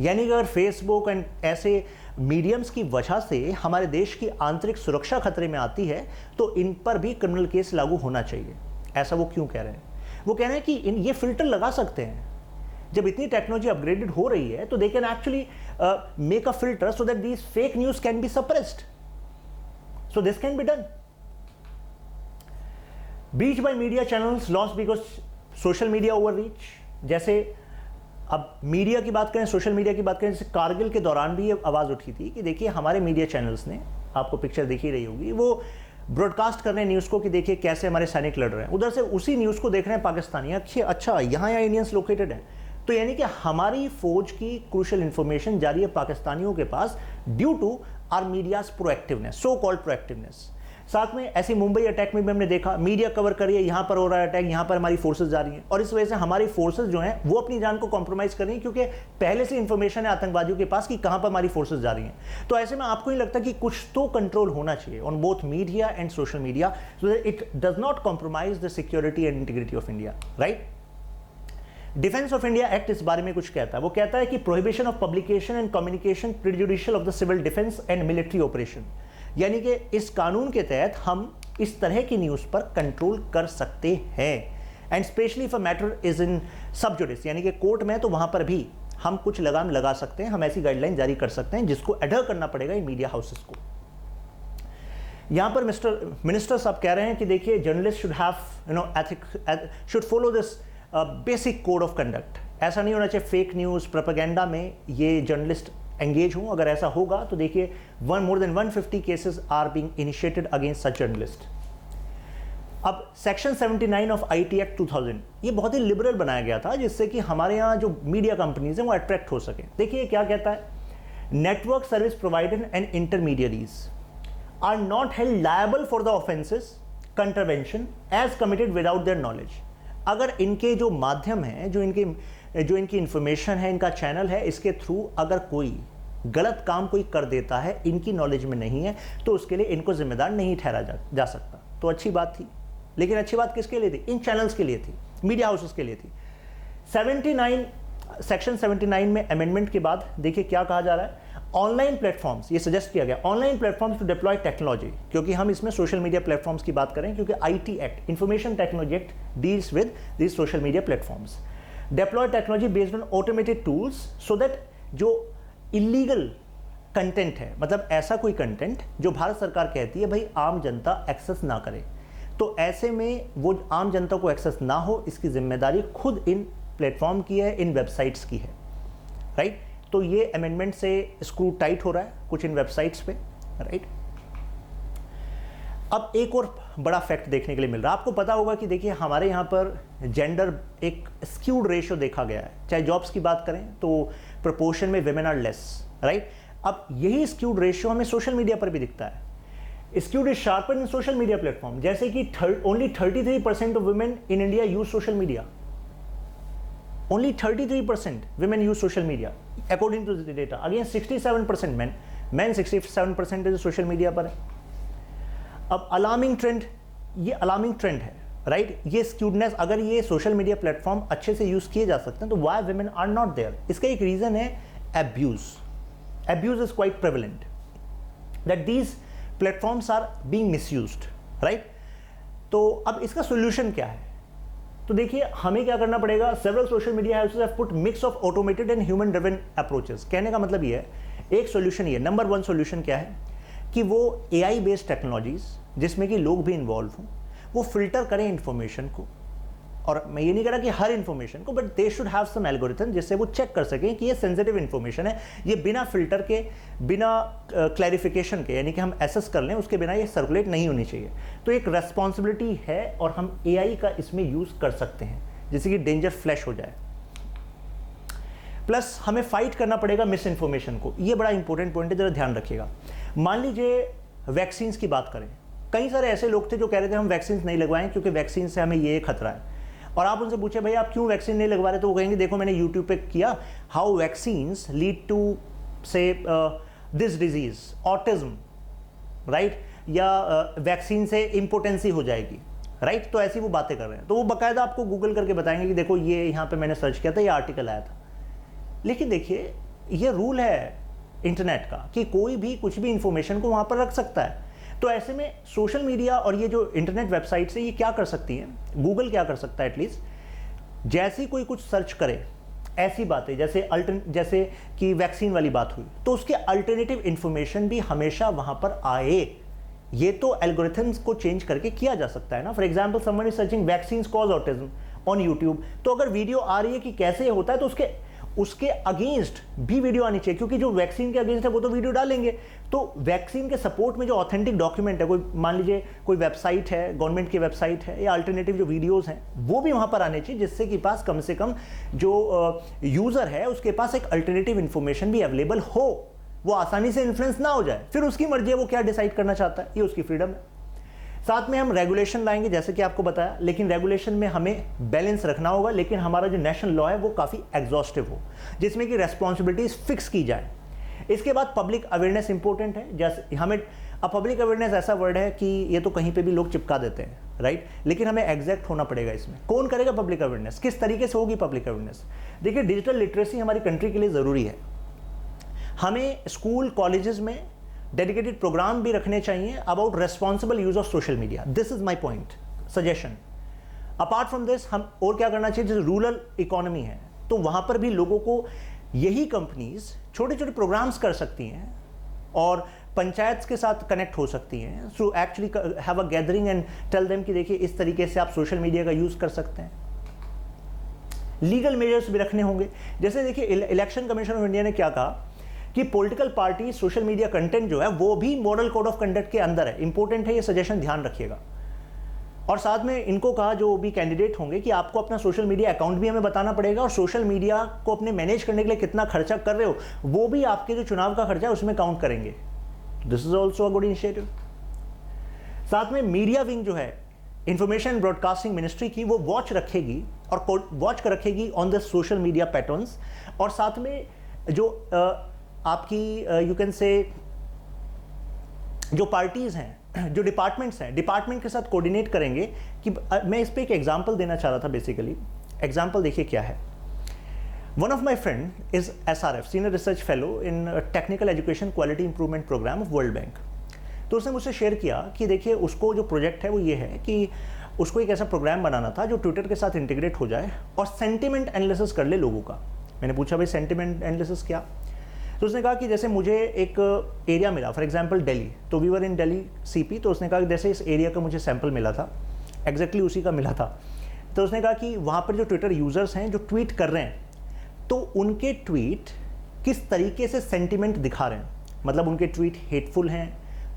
यानी कि अगर फेसबुक एंड ऐसे मीडियम्स की वजह से हमारे देश की आंतरिक सुरक्षा खतरे में आती है तो इन पर भी क्रिमिनल केस लागू होना चाहिए। ऐसा वो क्यों कह रहे हैं? वो कह रहे हैं कि ये फिल्टर लगा सकते हैं, जब इतनी टेक्नोलॉजी अपग्रेडेड हो रही है तो they can actually make a filter so that these fake news can be suppressed, so this can be done. Breach by media channels lost because social media overreach. जैसे अब मीडिया की बात करें, social media की बात करें, जैसे कारगिल के दौरान भी ये आवाज उठी थी कि देखिए हमारे मीडिया चैनल्स ने, आपको पिक्चर दिख ही रही होगी, वो ब्रॉडकास्ट कर रहे हैं न्यूज़ को कि देखिए कैसे हमारे सैनिक लड़ रहे हैं, उधर से उसी न्यूज़ को देख रहे हैं पाकिस्तानी, अच्छा यहाँ इंडियंस लोकेटेड हैं। तो यानी कि हमारी फौज की क्रूशियल इंफॉर्मेशन जा रही है पाकिस्तानियों के पास due to our media's proactiveness, so called proactiveness. साथ में ऐसी मुंबई अटैक में भी हमने देखा, मीडिया कवर करिए यहां पर हो रहा है अटैक, यहां पर हमारी फोर्सेज जा रही हैं, और इस वजह से हमारी फोर्सेज जो हैं वो अपनी जान को कॉम्प्रोमाइज कर रही हैं, क्योंकि पहले से इंफॉर्मेशन है आतंकवादियों के पास कि कहां पर हमारी फोर्सेज जा रही हैं। तो ऐसे में आपको नहीं लगता कि कुछ तो कंट्रोल होना चाहिए on both media and social media, so that it does not compromise the security and integrity of India, right. Defence of India act इस बारे में कुछ कहता है, वो कहता है कि prohibition of publication and communication prejudicial of the civil defence and military operation, यानी कि इस कानून के तहत हम इस तरह की न्यूज़ पर कंट्रोल कर सकते हैं। And specially if a matter is in सब जुडिस, यानी कि कोर्ट में, तो वहां पर भी हम कुछ लगाम लगा सकते हैं, हम ऐसी गाइडलाइन जारी कर सकते हैं जिसको एडर करना पड़ेगा इन मीडिया हाउसेस को। यहां पर मिनिस्टर साहब कह रहे हैं कि देखिए journalist should have ethic, should follow this basic code of conduct. ऐसा नहीं होना चाहिए फेक न्यूज़ प्रोपेगेंडा में ये जर्नलिस्ट एंगेज हूं। अगर ऐसा होगा तो देखिए more than 150 cases are being initiated against such journalist. अब सेक्शन 79 ऑफ आईटी एक्ट 2000 ये बहुत ही लिबरल बनाया गया था, जिससे कि हमारे यहाँ जो मीडिया कंपनीज हैं वो अट्रैक्ट हो सके। देखिए क्या कहता है, network service provider and intermediaries are not held liable for the offences contravention as committed without their knowledge. अगर इनके जो माध्यम हैं, जो इनकी इंफॉर्मेशन है, इनका चैनल है, इसके थ्रू अगर कोई गलत काम कोई कर देता है, इनकी नॉलेज में नहीं है, तो उसके लिए इनको जिम्मेदार नहीं ठहरा जा सकता। तो अच्छी बात थी, लेकिन अच्छी बात किसके लिए थी? इन चैनल्स के लिए थी, मीडिया हाउसेस के लिए थी। सेक्शन 79 में अमेंडमेंट के बाद देखिए क्या कहा जा रहा है, ऑनलाइन प्लेटफॉर्म्स, ये सजेस्ट किया गया online platforms to deploy technology, क्योंकि हम इसमें सोशल मीडिया प्लेटफॉर्म्स की बात करें, क्योंकि IT act, information technology act deals with this social media platforms. Deploy technology based on automated tools so that जो इलीगल कंटेंट है, मतलब ऐसा कोई कंटेंट जो भारत सरकार कहती है भाई आम जनता एक्सेस ना करे, तो ऐसे में वो आम जनता को एक्सेस ना हो, इसकी जिम्मेदारी खुद इन प्लेटफॉर्म की है, इन वेबसाइट्स की है, राइट। तो ये अमेंडमेंट से स्क्रू टाइट हो रहा है कुछ इन वेबसाइट्स पे, राइट। अब एक और बड़ा फैक्ट देखने के लिए मिल रहा है, आपको पता होगा कि देखिए हमारे यहाँ पर जेंडर एक स्क्यूड रेशियो देखा गया है, चाहे जॉब्स की बात करें तो प्रोपोर्शन में विमेन आर लेस, राइट। अब यही स्क्यूड रेशियो हमें सोशल मीडिया पर भी दिखता है। Skewed is sharpened in social media platform. जैसे कि only 33% of women in India use social media. Only 33% women use social media according to the data. Again 67% men. Men 67% is social media पर है. अब alarming trend, ये alarming trend है, right? ये स्क्यूडनेस, अगर ये सोशल मीडिया प्लेटफॉर्म अच्छे से यूज किए जा सकते हैं तो why women are not there? इसका एक रीजन है abuse. Abuse is quite prevalent, that these platforms are being misused, right? तो अब इसका सोल्यूशन क्या है? तो देखिए, हमें क्या करना पड़ेगा? Several social media houses have put mix of automated and human driven approaches. कहने का मतलब ये है, एक सोल्यूशन ये, नंबर 1 सोल्यूशन क्या है कि वो AI बेस्ड टेक्नोलॉजीज जिसमें कि लोग भी इन्वॉल्व हों, वो फिल्टर करें इंफॉर्मेशन को. और मैं ये नहीं कह रहा कि हर इंफॉर्मेशन को, but they should have some algorithm जिससे वो चेक कर सकें कि ये सेंसिटिव इंफॉर्मेशन है, ये बिना फिल्टर के, बिना क्लैरिफिकेशन के, यानी कि हम एसेस कर लें उसके बिना ये सर्कुलेट नहीं होनी चाहिए. तो एक रेस्पॉन्सिबिलिटी है और हम AI का इसमें यूज़ कर सकते हैं जिससे कि डेंजर फ्लैश हो जाए. प्लस हमें फाइट करना पड़ेगा मिस इन्फॉर्मेशन को. ये बड़ा इंपॉर्टेंट पॉइंट है, जरा ध्यान रखिएगा. मान लीजिए वैक्सीन की बात करें, कई सारे ऐसे लोग थे जो कह रहे थे हम वैक्सीन नहीं लगवाएं क्योंकि वैक्सीन से हमें ये खतरा है. और आप उनसे पूछे भाई आप क्यों वैक्सीन नहीं लगवा रहे, तो वो कहेंगे देखो मैंने यूट्यूब पे किया, हाउ वैक्सीन्स लीड टू से दिस डिजीज, ऑटिज्म, राइट? या वैक्सीन से इम्पोटेंसी हो जाएगी, राइट? तो ऐसी वो बातें कर रहे हैं. तो वो बाकायदा आपको गूगल करके बताएंगे कि देखो ये यहाँ पे मैंने सर्च किया था, ये आर्टिकल आया था. लेकिन देखिए, ये रूल है इंटरनेट का कि कोई भी कुछ भी इंफॉर्मेशन को वहाँ पर रख सकता है. तो ऐसे में सोशल मीडिया और ये जो इंटरनेट वेबसाइट से ये क्या कर सकती हैं, गूगल क्या कर सकता है एटलीस्ट, जैसे कोई कुछ सर्च करे ऐसी बातें, जैसे कि वैक्सीन वाली बात हुई, तो उसके अल्टरनेटिव इंफॉर्मेशन भी हमेशा वहाँ पर आए. ये तो एल्गोरिथम्स को चेंज करके किया जा सकता है ना. For example someone is searching vaccines cause autism on YouTube, तो अगर वीडियो आ रही है कि कैसे ये होता है तो उसके अगेंस्ट भी वीडियो आनी चाहिए, क्योंकि जो वैक्सीन के अगेंस्ट है वो तो वीडियो डालेंगे. तो वैक्सीन के सपोर्ट में जो ऑथेंटिक डॉक्यूमेंट है, कोई मान लीजिए कोई वेबसाइट है, गवर्नमेंट की वेबसाइट है, या अल्टरनेटिव जो वीडियोस हैं वो भी वहाँ पर आने चाहिए, जिससे कि पास कम से कम जो यूज़र है उसके पास एक अल्टरनेटिव इन्फॉर्मेशन भी अवेलेबल हो, वो आसानी से इन्फ्लुएंस ना हो जाए. फिर उसकी मर्जी है वो क्या डिसाइड करना चाहता है, ये उसकी फ्रीडम है. साथ में हम रेगुलेशन लाएंगे जैसे कि आपको बताया, लेकिन रेगुलेशन में हमें बैलेंस रखना होगा, लेकिन हमारा जो नेशनल लॉ है वो काफ़ी एग्जॉस्टिव हो, जिसमें कि रेस्पॉन्सिबिलिटीज फिक्स की जाए. इसके बाद पब्लिक अवेयरनेस इंपॉर्टेंट है. जैसे हमें, अब पब्लिक अवेयरनेस ऐसा वर्ड है कि ये तो कहीं पे भी लोग चिपका देते हैं, राइट? लेकिन हमें एग्जैक्ट होना पड़ेगा इसमें. कौन करेगा पब्लिक अवेयरनेस, किस तरीके से होगी पब्लिक अवेयरनेस? देखिए, डिजिटल लिटरेसी हमारी कंट्री के लिए ज़रूरी है. हमें स्कूल कॉलेजेस में डेडिकेटेड प्रोग्राम भी रखने चाहिए about responsible use of social media. This is my point, suggestion. Apart from this, हम और क्या करना चाहिए? जैसे रूरल इकोनॉमी है तो वहाँ पर भी लोगों को यही कंपनीज छोटे छोटे प्रोग्राम्स कर सकती हैं और पंचायत के साथ कनेक्ट हो सकती हैं. So actually have a gathering and tell them कि देखिए इस तरीके से आप सोशल मीडिया का यूज़ कर सकते हैं. लीगल मेजर्स भी रखने होंगे. जैसे देखिए, इलेक्शन कमीशन ऑफ इंडिया ने क्या कहा कि political party social media content जो है वो भी मॉडल कोड ऑफ कंडक्ट के अंदर है. इंपॉर्टेंट है ये सजेशन, ध्यान रखिएगा. और साथ में इनको कहा जो भी कैंडिडेट होंगे कि आपको अपना सोशल मीडिया अकाउंट भी हमें बताना पड़ेगा और सोशल मीडिया को अपने मैनेज करने के लिए कितना खर्चा कर रहे हो वो भी आपके जो चुनाव का खर्चा है उसमें काउंट करेंगे. This is also a good initiative. साथ में मीडिया विंग जो है इंफॉर्मेशन एंड ब्रॉडकास्टिंग मिनिस्ट्री की, वो वॉच रखेगी और वॉच रखेगी on the social media patterns. और साथ में जो आपकी यू कैन से जो पार्टीज़ हैं, जो डिपार्टमेंट्स हैं, डिपार्टमेंट के साथ कोऑर्डिनेट करेंगे कि मैं इस पे एक एग्जांपल देना चाह रहा था. बेसिकली एग्जांपल देखिए क्या है. One of my friend is SRF, senior research fellow in technical education quality improvement programme of World Bank. तो उसने मुझसे शेयर किया कि देखिए उसको जो प्रोजेक्ट है वो ये है कि उसको एक ऐसा प्रोग्राम बनाना था जो ट्विटर के साथ इंटीग्रेट हो जाए और सेंटिमेंट एनालिसिस कर ले लोगों का. मैंने पूछा भाई सेंटिमेंट एनालिसिस क्या? तो उसने कहा कि जैसे मुझे एक एरिया मिला, फॉर एग्जांपल दिल्ली, तो we were in Delhi CP. तो उसने कहा कि जैसे इस एरिया का मुझे सैंपल मिला था, एग्जैक्टली उसी का मिला था. तो उसने कहा कि वहाँ पर जो ट्विटर यूज़र्स हैं जो ट्वीट कर रहे हैं, तो उनके ट्वीट किस तरीके से सेंटिमेंट दिखा रहे हैं, मतलब उनके ट्वीट हेटफुल हैं,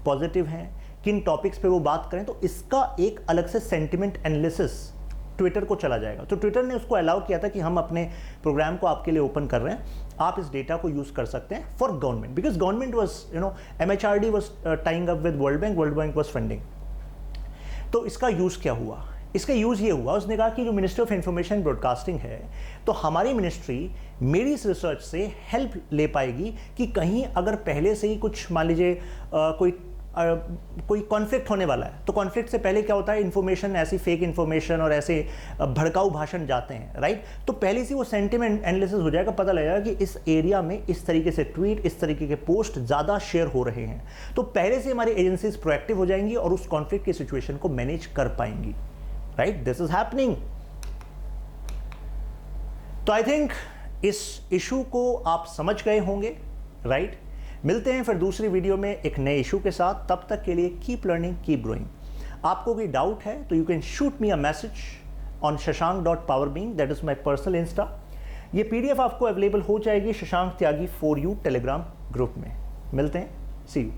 पॉजिटिव हैं, किन टॉपिक्स पे वो बात करें, तो इसका एक अलग से सेंटिमेंट एनालिसिस ट्विटर को चला जाएगा। तो ट्विटर ने उसको अलाउ किया था कि हम अपने प्रोग्राम को आपके लिए ओपन कर रहे हैं, आप इस डेटा को यूज कर सकते हैं for government, because government was MHRD was tying up with world bank was funding. तो इसका यूज क्या हुआ? इसका यूज ये हुआ, उसने कहा कि जो मिनिस्ट्री ऑफ इंफॉर्मेशन ब्रॉडकास्टिंग है, तो हमारी मिनिस्ट्री मेरी इस रिसर्च से हेल्प ले पाएगी कि कहीं अगर पहले से ही कुछ मान लीजिए कोई कॉन्फ्लिक्ट होने वाला है, तो कॉन्फ्लिक्ट से पहले क्या होता है, इन्फॉर्मेशन, ऐसी फेक इन्फॉर्मेशन और ऐसे भड़काऊ भाषण जाते हैं, राइट। तो पहले से वो सेंटिमेंट एनालिसिस हो जाएगा, पता लगेगा कि इस एरिया में इस तरीके से ट्वीट, इस तरीके के पोस्ट ज़्यादा शेयर हो रहे हैं। तो पहले से हमारी एजेंसीज प्रोएक्टिव हो जाएंगी और उस कॉन्फ्लिक्ट की सिचुएशन को मैनेज कर पाएंगी, राइट। This is happening. तो आई थिंक इस इशू को आप समझ गए होंगे, राइट। मिलते हैं फिर दूसरी वीडियो में एक नए इशू के साथ। तब तक के लिए कीप लर्निंग, कीप ग्रोइंग। आपको कोई डाउट है तो you can shoot me a message on shashank.powerbeing, that is my personal Insta. ये PDF आपको अवेलेबल हो जाएगी शशांक त्यागी फॉर यू टेलीग्राम ग्रुप में। मिलते हैं, सी यू।